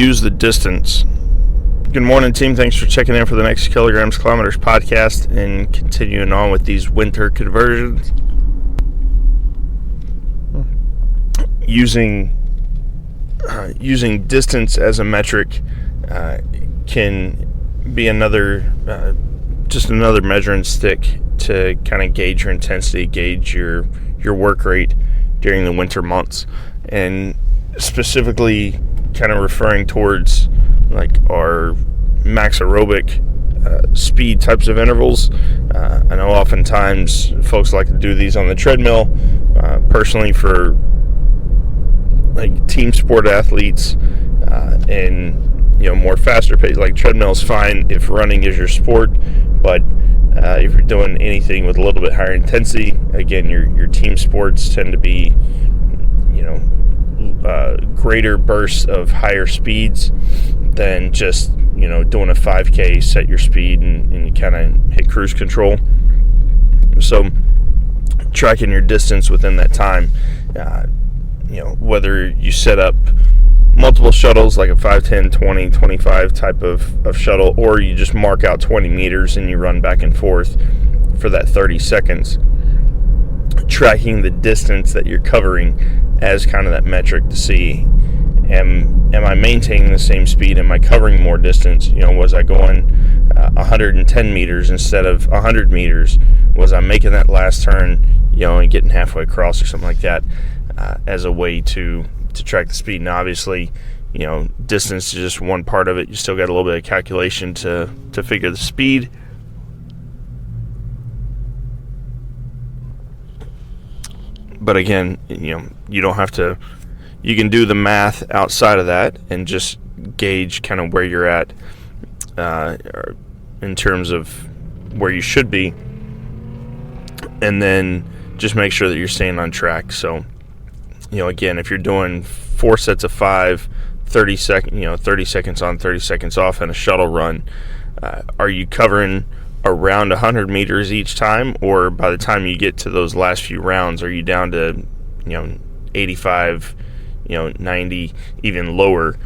use the distance. Good morning, team. Thanks for checking in for the Next Kilograms Kilometers podcast and continuing on with these winter conversions. Using distance as a metric can be another measuring stick to kind of gauge your intensity, gauge your work rate during the winter months, and specifically kind of referring towards like our max aerobic speed types of intervals. I know oftentimes folks like to do these on the treadmill. Personally, for like team sport athletes and more faster pace, like treadmill's fine if running is your sport, but if you're doing anything with a little bit higher intensity, again, your team sports tend to be greater bursts of higher speeds than just doing a 5K, set your speed and you kind of hit cruise control. So tracking your distance within that time, whether you set up multiple shuttles like a 5, 10, 20, 25 type of shuttle, or you just mark out 20 meters and you run back and forth for that 30 seconds, tracking the distance that you're covering as kind of that metric to see, am I maintaining the same speed? Am I covering more distance? Was I going 110 meters instead of 100 meters? Was I making that last turn, and getting halfway across or something like that, as a way to track the speed? Now, obviously, distance is just one part of it. You still got a little bit of calculation to figure the speed. But again, you don't have to. You can do the math outside of that and just gauge kind of where you're at in terms of where you should be, and then just make sure that you're staying on track. So, again, if you're doing 4 sets of 5, 30 seconds on, 30 seconds off in a shuttle run, are you covering around 100 meters each time, or by the time you get to those last few rounds, are you down to 85, 90, even lower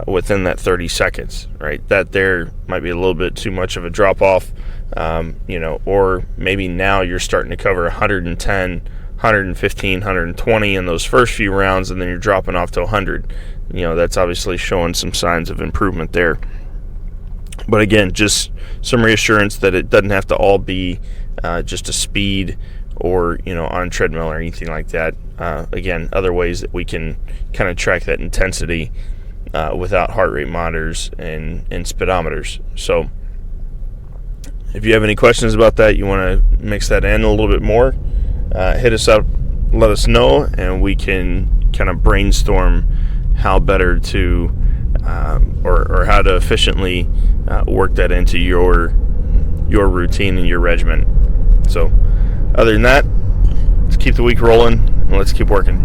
within that 30 seconds, right? That there might be a little bit too much of a drop off, or maybe now you're starting to cover 110, 115, 120 in those first few rounds, and then you're dropping off to 100. That's obviously showing some signs of improvement there. But again, just some reassurance that it doesn't have to all be just a speed or, on a treadmill or anything like that. Again, other ways that we can kind of track that intensity without heart rate monitors and speedometers. So if you have any questions about that, you want to mix that in a little bit more, hit us up, let us know, and we can kind of brainstorm how better to or how to efficiently work that into your routine and your regimen. So other than that, let's keep the week rolling and let's keep working.